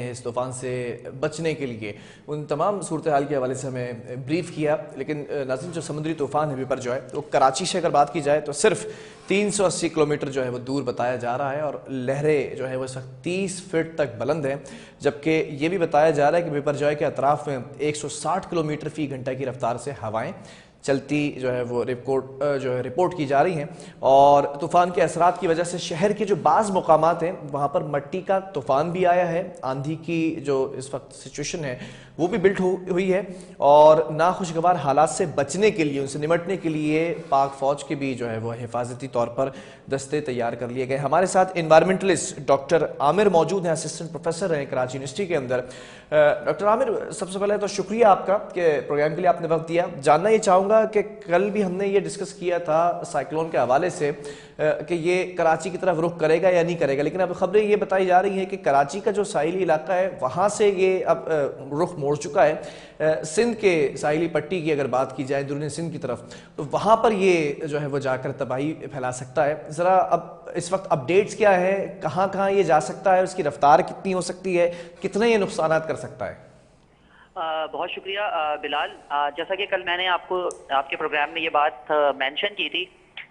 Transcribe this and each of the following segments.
इस तूफ़ान से बचने के लिए उन तमाम सूरत हाल के हवाले से हमें ब्रीफ किया। लेकिन नाज़रीन, जो समुद्री तूफ़ान है बिपरजॉय, तो कराची से अगर बात की जाए तो सिर्फ 380 किलोमीटर जो है वो दूर बताया जा रहा है और लहरें जो है वो इस वक्त 30 फीट तक बुलंद हैं। जबकि ये भी बताया जा रहा है कि बिपरजॉय के अतराफ में 160 किलोमीटर फी घंटा की रफ्तार से हवाएँ चलती जो है वो रिपोर्ट की जा रही हैं। और तूफ़ान के असरात की वजह से शहर के जो बाज़ मुकामात हैं वहाँ पर मट्टी का तूफ़ान भी आया है। आंधी की जो इस वक्त सिचुएशन है वो भी बिल्ट हुई है और नाखुशगवार हालात से बचने के लिए, उनसे निमटने के लिए पाक फ़ौज के भी जो है वो हिफाजती तौर पर दस्ते तैयार कर लिए गए। हमारे साथ इन्वायरमेंटलिस्ट डॉक्टर आमिर मौजूद हैं, असिस्टेंट प्रोफेसर हैं कराची यूनिवर्सिटी के अंदर। डॉक्टर आमिर, सबसे पहले तो शुक्रिया आपका कि प्रोग्राम के लिए आपने वक्त दिया। जानना ये चाहूँगा कि कल भी हमने ये डिस्कस किया था साइक्लोन के हवाले से कि ये कराची की तरफ रुख करेगा या नहीं करेगा, लेकिन अब खबरें ये बताई जा रही हैं कि कराची का जो साहिली इलाका है वहाँ से ये अब रुख मोड़ चुका है। सिंध के साहिली पट्टी की अगर बात की जाए, अंदरूनी सिंध की तरफ, तो वहाँ पर ये जो है वो जाकर तबाही फैला सकता है। ज़रा अब इस वक्त अपडेट्स क्या है, कहाँ कहाँ ये जा सकता है, उसकी रफ्तार कितनी हो सकती है, कितने ये नुकसान कर सकता है? बहुत शुक्रिया बिलाल। जैसा कि कल मैंने आपको आपके प्रोग्राम में ये बात मेंशन की थी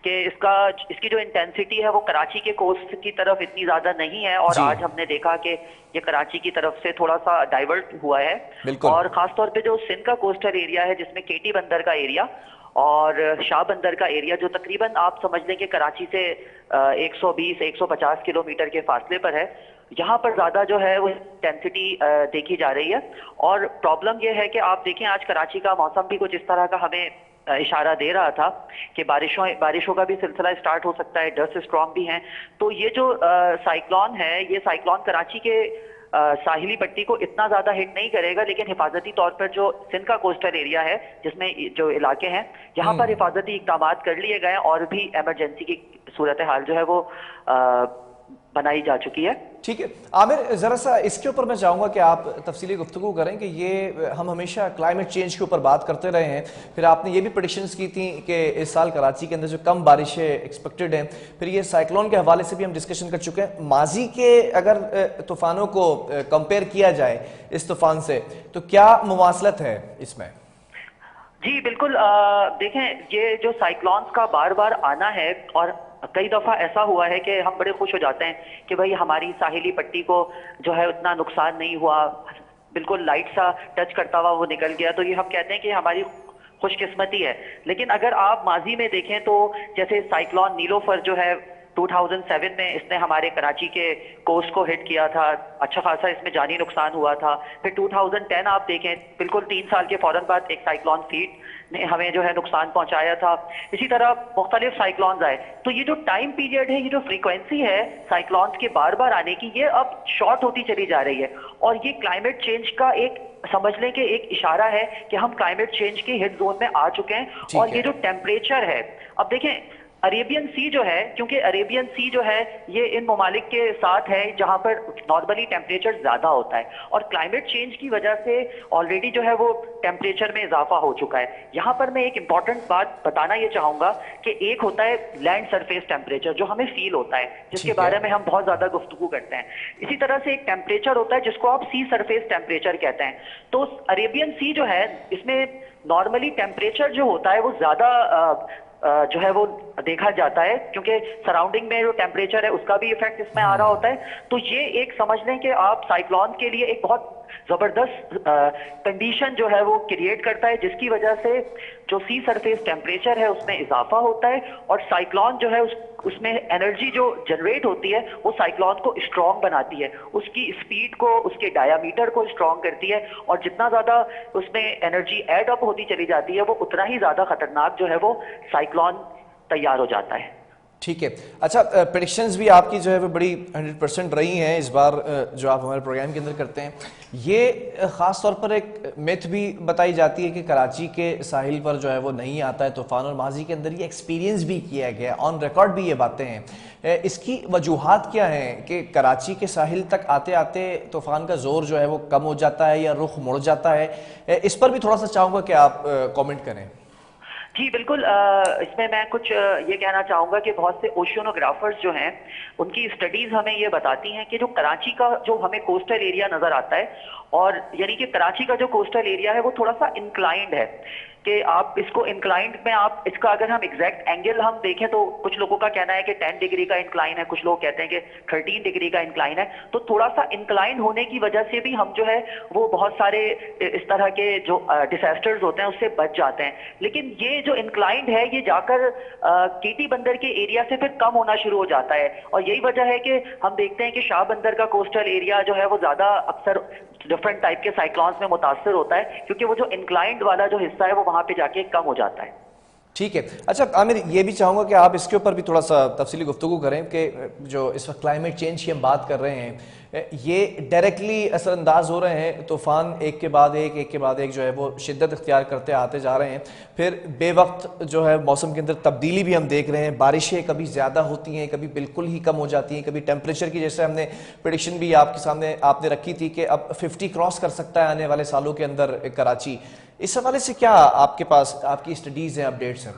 कि इसकी जो इंटेंसिटी है वो कराची के कोस्ट की तरफ इतनी ज़्यादा नहीं है और आज हमने देखा कि ये कराची की तरफ से थोड़ा सा डाइवर्ट हुआ है। और ख़ासतौर पे जो सिंध का कोस्टल एरिया है जिसमें केटी बंदर का एरिया और शाह बंदर का एरिया, जो तकरीबन आप समझ लें कि कराची से 120-150 किलोमीटर के फासले पर है, यहाँ पर ज़्यादा जो है वो इंटेंसिटी देखी जा रही है। और प्रॉब्लम ये है कि आप देखें आज कराची का मौसम भी कुछ इस तरह का हमें इशारा दे रहा था कि बारिशों का भी सिलसिला स्टार्ट हो सकता है, डस्ट स्ट्रॉम भी हैं। तो ये जो साइक्लोन है, ये साइक्लोन कराची के साहिली पट्टी को इतना ज्यादा हिट नहीं करेगा, लेकिन हिफाजती तौर पर जो सिंध का कोस्टल एरिया है जिसमें जो इलाके हैं यहाँ पर हिफाजती इकदाम कर लिए गए और भी इमरजेंसी की सूरत हाल जो है वो बनाई जा चुकी है। ठीक है आमिर, ज़रा सा इसके ऊपर मैं चाहूँगा कि आप तफसीली गुफ्तगू करें कि ये हम हमेशा क्लाइमेट चेंज के ऊपर बात करते रहे हैं, फिर आपने ये भी प्रेडिक्शंस की थी कि इस साल कराची के अंदर जो कम बारिशें एक्सपेक्टेड हैं, फिर ये साइक्लोन के हवाले से भी हम डिस्कशन कर चुके हैं। माजी के अगर तूफ़ानों को कंपेयर किया जाए इस तूफ़ान से तो क्या मुमासलत है इसमें? जी बिल्कुल, देखें ये जो साइक्लोन्स का बार बार आना है और कई दफ़ा ऐसा हुआ है कि हम बड़े खुश हो जाते हैं कि भाई हमारी साहिली पट्टी को जो है उतना नुकसान नहीं हुआ, बिल्कुल लाइट सा टच करता हुआ वो निकल गया, तो ये हम कहते हैं कि हमारी खुशकिस्मती है। लेकिन अगर आप माजी में देखें तो जैसे साइक्लोन नीलोफर जो है 2007 में इसने हमारे कराची के कोस्ट को हिट किया था, अच्छा खासा इसमें जानी नुकसान हुआ था। फिर 2010 आप देखें, बिल्कुल 3 साल के फौरन बाद एक साइक्लोन फीट ने हमें जो है नुकसान पहुंचाया था। इसी तरह मुख्तलिफ साइक्लोन्स आए। तो ये जो टाइम पीरियड है, ये जो फ्रीक्वेंसी है साइक्लोन्स के बार बार आने की, ये अब शॉर्ट होती चली जा रही है और ये क्लाइमेट चेंज का एक समझ लें कि एक इशारा है कि हम क्लाइमेट चेंज के हिट जोन में आ चुके हैं। और ये जो टेम्परेचर है, अब देखें अरेबियन सी जो है, क्योंकि अरेबियन सी जो है ये इन ममालिक के साथ है जहां पर नॉर्मली टेम्परेचर ज्यादा होता है और क्लाइमेट चेंज की वजह से ऑलरेडी जो है वो टेम्परेचर में इजाफा हो चुका है। यहाँ पर मैं एक इंपॉर्टेंट बात बताना ये चाहूंगा कि एक होता है लैंड सरफेस टेम्परेचर जो हमें फील होता है, जिसके बारे में हम बहुत ज्यादा गुफ्तगू करते हैं। इसी तरह से एक टेम्परेचर होता है जिसको आप सी सरफेस टेम्परेचर कहते हैं। तो अरेबियन सी जो है इसमें नॉर्मली टेम्परेचर जो होता है वो ज्यादा जो है वो देखा जाता है, क्योंकि सराउंडिंग में जो टेम्परेचर है उसका भी इफेक्ट इसमें आ रहा होता है। तो ये एक समझ लें कि आप साइक्लोन के लिए एक बहुत जबरदस्त कंडीशन जो है वो क्रिएट करता है, जिसकी वजह से जो सी सरफेस टेम्परेचर है उसमें इजाफा होता है और साइक्लोन जो है उसमें एनर्जी जो जनरेट होती है वो साइक्लोन को स्ट्रॉन्ग बनाती है, उसकी स्पीड को, उसके डायामीटर को स्ट्रॉन्ग करती है और जितना ज्यादा उसमें एनर्जी ऐड अप होती चली जाती है वो उतना ही ज्यादा खतरनाक जो है वो साइक्लोन तैयार हो जाता है। ठीक है, अच्छा, प्रेडिक्शंस भी आपकी जो है वो बड़ी 100% रही हैं इस बार जो आप हमारे प्रोग्राम के अंदर करते हैं। ये ख़ास तौर पर एक मिथ भी बताई जाती है कि कराची के साहिल पर जो है वो नहीं आता है तूफ़ान, और माजी के अंदर ये एक्सपीरियंस भी किया गया, ऑन रिकॉर्ड भी ये बातें हैं। इसकी वजूहात क्या हैं कि कराची के साहिल तक आते आते तूफ़ान का ज़ोर जो है वो कम हो जाता है या रुख मुड़ जाता है? इस पर भी थोड़ा सा चाहूँगा कि आप कॉमेंट करें। जी बिल्कुल, इसमें मैं कुछ ये कहना चाहूँगा कि बहुत से ओशियोनोग्राफर्स जो हैं उनकी स्टडीज़ हमें ये बताती हैं कि जो कराची का जो हमें कोस्टल एरिया नज़र आता है, और यानी कि कराची का जो कोस्टल एरिया है वो थोड़ा सा इंक्लाइंड है, कि आप इसको इंक्लाइंड में आप इसका अगर हम एग्जैक्ट एंगल हम देखें तो कुछ लोगों का कहना है कि 10 डिग्री का इंक्लाइन है, कुछ लोग कहते हैं कि 13 डिग्री का इंक्लाइन है। तो थोड़ा सा इंक्लाइन होने की वजह से भी हम जो है वो बहुत सारे इस तरह के जो डिसास्टर्स होते हैं उससे बच जाते हैं। लेकिन ये जो इंक्लाइंड है ये जाकर केटी बंदर के एरिया से फिर कम होना शुरू हो जाता है, और यही वजह है कि हम देखते हैं कि शाह बंदर का कोस्टल एरिया जो है वो ज्यादा अक्सर डिफरेंट टाइप के साइक्लोन्स में मुतासर होता है, क्योंकि वो जो इंक्लाइंड वाला जो हिस्सा है वो वहां पे जाके कम हो जाता है। ठीक है। अच्छा आमिर, ये भी चाहूँगा कि आप इसके ऊपर भी थोड़ा सा तफसीली गुफ्तगू करें कि जो इस वक्त क्लाइमेट चेंज की हम बात कर रहे हैं, ये डायरेक्टली असरअंदाज हो रहे हैं, तूफ़ान एक के बाद एक जो है वो शिद्दत इख्तियार करते आते जा रहे हैं, फिर बेवक्त जो है मौसम के अंदर तब्दीली भी हम देख रहे हैं, बारिशें कभी ज़्यादा होती हैं, कभी बिल्कुल ही कम हो जाती हैं, कभी टेम्परेचर की, जैसे हमने प्रेडिक्शन भी आपके सामने आपने रखी थी कि अब 50 क्रॉस कर सकता है आने वाले सालों के अंदर कराची। इस हवाले से क्या आपके पास आपकी स्टडीज़ हैं, अपडेट्स हैं?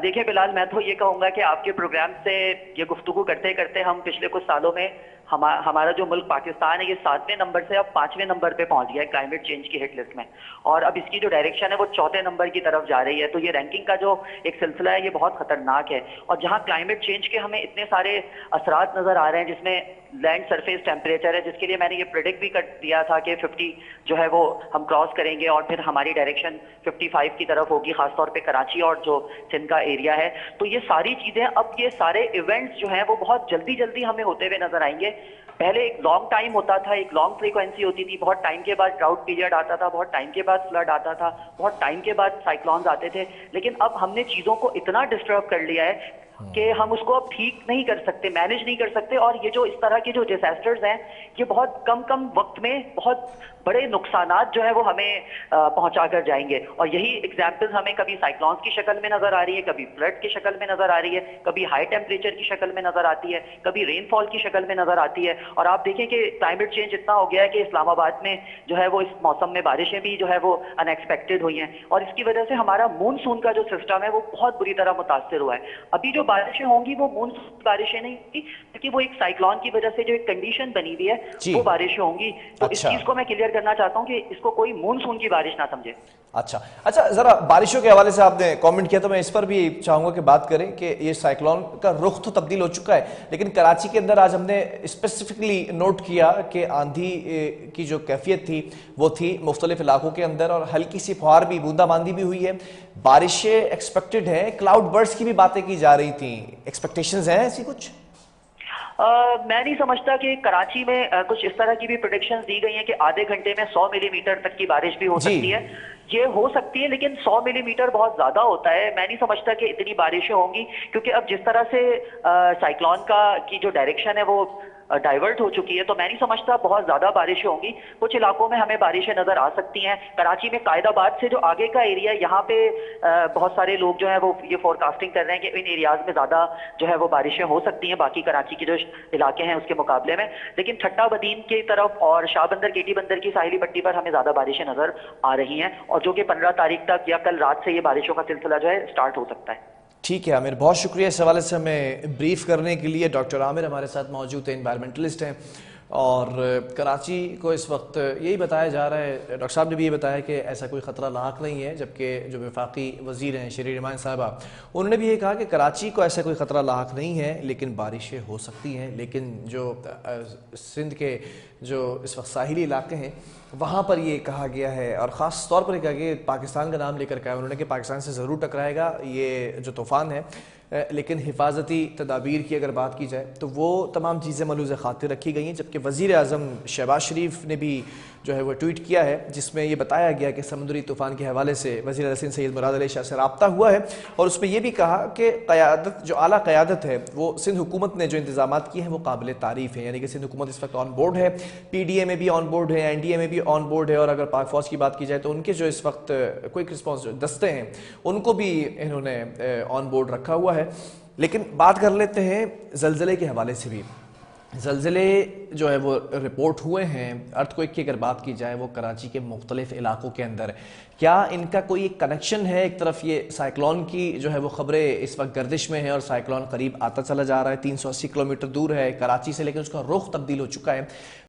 देखिए बिलाल, मैं तो ये कहूंगा कि आपके प्रोग्राम से ये गुफ्तगू करते करते हम पिछले कुछ सालों में हमारा जो मुल्क पाकिस्तान है ये 7वें नंबर से अब 5वें नंबर पे पहुंच गया है क्लाइमेट चेंज की हिट लिस्ट में, और अब इसकी जो डायरेक्शन है वो 4थे नंबर की तरफ जा रही है। तो ये रैंकिंग का जो एक सिलसिला है ये बहुत खतरनाक है, और जहां क्लाइमेट चेंज के हमें इतने सारे असरात नजर आ रहे हैं, जिसमें लैंड सरफेस टेम्परेचर है जिसके लिए मैंने ये प्रेडिक्ट भी कर दिया था कि 50 जो है वो हम क्रॉस करेंगे और फिर हमारी डायरेक्शन 55 की तरफ होगी, खासतौर पे कराची और जो सिंध का एरिया है। तो ये सारी चीजें, अब ये सारे इवेंट्स जो हैं वो बहुत जल्दी जल्दी हमें होते हुए नजर आएंगे। पहले एक लॉन्ग टाइम होता था, एक लॉन्ग फ्रीक्वेंसी होती थी, बहुत टाइम के बाद ड्राउट पीरियड आता था, बहुत टाइम के बाद फ्लड आता था, बहुत टाइम के बाद साइक्लोन्स आते थे। लेकिन अब हमने चीजों को इतना डिस्टर्ब कर लिया है कि हम उसको अब ठीक नहीं कर सकते, मैनेज नहीं कर सकते, और ये जो इस तरह के जो डिजास्टर्स हैं ये बहुत कम कम वक्त में बहुत बड़े नुकसानात जो है वो हमें पहुंचा कर जाएंगे। और यही एग्जाम्पल्स हमें कभी साइक्लोन्स की शक्ल में नजर आ रही है, कभी फ्लड की शक्ल में नजर आ रही है, कभी हाई टेम्परेचर की शक्ल में नजर आती है, कभी रेनफॉल की शक्ल में नजर आती है। और आप देखें कि क्लाइमेट चेंज इतना हो गया है कि इस्लामाबाद में जो है वो इस मौसम में बारिशें भी जो है वो अनएक्सपेक्टेड हुई हैं, और इसकी वजह से हमारा मानसून का जो सिस्टम है वो बहुत बुरी तरह मुतासर हुआ है। अभी जो बारिशें होंगी वो मानसून बारिशें नहीं होंगी, क्योंकि वो एक साइक्लोन की वजह से जो एक कंडीशन बनी हुई है वो बारिशें होंगी। तो इस चीज को मैं क्लियर करना चाहता हूँ कि इसको कोई मानसून की बारिश ना समझे। अच्छा, जरा बारिशों के हवाले से आपने कमेंट किया तो मैं इस पर भी चाहूंगा कि बात करें कि ये साइक्लोन का रुख तो तब्दील हो चुका है, लेकिन कराची के अंदर आज हमने स्पेसिफिकली नोट किया कि आंधी की जो कैफियत थी वो थी मुख्तलिफ इलाकों के अंदर, और हल्की सी फुहार भी, बूंदाबांदी भी हुई है, बारिशें एक्सपेक्टेड है, क्लाउड बर्स्ट की भी बातें की जा रही थी, एक्सपेक्टेशंस हैं ऐसी कुछ? मैं नहीं समझता कि कराची में कुछ इस तरह की भी प्रेडिक्शंस दी गई हैं कि आधे घंटे में 100 मिलीमीटर तक की बारिश भी हो सकती है। ये हो सकती है, लेकिन 100 मिलीमीटर बहुत ज्यादा होता है। मैं नहीं समझता कि इतनी बारिशें होंगी, क्योंकि अब जिस तरह से साइक्लोन का की जो डायरेक्शन है वो डाइवर्ट हो चुकी है, तो मैं नहीं समझता बहुत ज्यादा बारिशें होंगी। कुछ इलाकों में हमें बारिशें नजर आ सकती हैं। कराची में कायदाबाद से जो आगे का एरिया है यहाँ पे बहुत सारे लोग जो है वो ये फोरकास्टिंग कर रहे हैं कि इन एरियाज में ज्यादा जो है वो बारिशें हो सकती हैं बाकी कराची के जो इलाके हैं उसके मुकाबले में। लेकिन ठट्टा बदीन की तरफ और शाह बंदर, केटी बंदर की साहिली पट्टी पर हमें ज्यादा बारिशें नजर आ रही हैं, और जो कि 15 तारीख तक या कल रात से ये बारिशों का सिलसिला जो है स्टार्ट हो सकता है। ठीक है आमिर, बहुत शुक्रिया इस हवाले से हमें ब्रीफ करने के लिए। डॉक्टर आमिर हमारे साथ मौजूद हैं, एनवायरमेंटलिस्ट हैं, और कराची को इस वक्त यही बताया जा रहा है, डॉक्टर साहब ने भी ये बताया कि ऐसा कोई ख़तरा लाक नहीं है, जबकि जो वफाकी वज़ीर हैं शरीर रहमान साहबा, उन्होंने भी ये कहा कि कराची को ऐसा कोई ख़तरा लाक नहीं है, लेकिन बारिशें हो सकती हैं। लेकिन जो सिंध के जो इस वक्त साहिली इलाके हैं वहाँ पर ये कहा गया है, और ख़ास तौर पर कहा गया, पाकिस्तान का नाम लेकर कहा उन्होंने कि पाकिस्तान से ज़रूर टकराएगा ये जो तूफ़ान है, लेकिन हिफाजती तदाबीर की अगर बात की जाए तो वो तमाम चीज़ें मलूज़ खातिर रखी गई हैं। जबकि वज़ीर आज़म शहबाज शरीफ ने भी जो है वो ट्वीट किया है, जिसमें ये बताया गया कि समुद्री तूफ़ान के हवाले से वज़ीर अज़म सैयद मुराद अली शाह से रब्ता हुआ है, और उसमें यह भी कहा कि क़यादत, जो आला क़यादत है, वो सिंध हुकूमत ने जो इंतज़ामात किए हैं वो काबिल तारीफ़ है। यानी कि सिंध हुकूमत इस वक्त ऑन बोर्ड है, PDA में भी ऑन बोर्ड है, NDA में भी ऑन बोर्ड है, और अगर पाक फ़ौज की बात की जाए तो उनके जो इस वक्त क्विक रिस्पॉन्स दस्ते हैं उनको भी इन्होंने ऑन बोर्ड रखा हुआ है। लेकिन बात कर लेते हैं ज़लज़ले के हवाले से भी। ज़लज़ले जो है वो रिपोर्ट हुए हैं, अर्थक्वेक की अगर बात की जाए वो कराची के मुख्तलिफ इलाकों के अंदर, क्या इनका कोई कनेक्शन है? एक तरफ ये साइक्लोन की जो है वो ख़बरें इस वक्त गर्दिश में है और साइक्लोन करीब आता चला जा रहा है, 380 किलोमीटर दूर है कराची से, लेकिन उसका रुख तब्दील हो चुका है।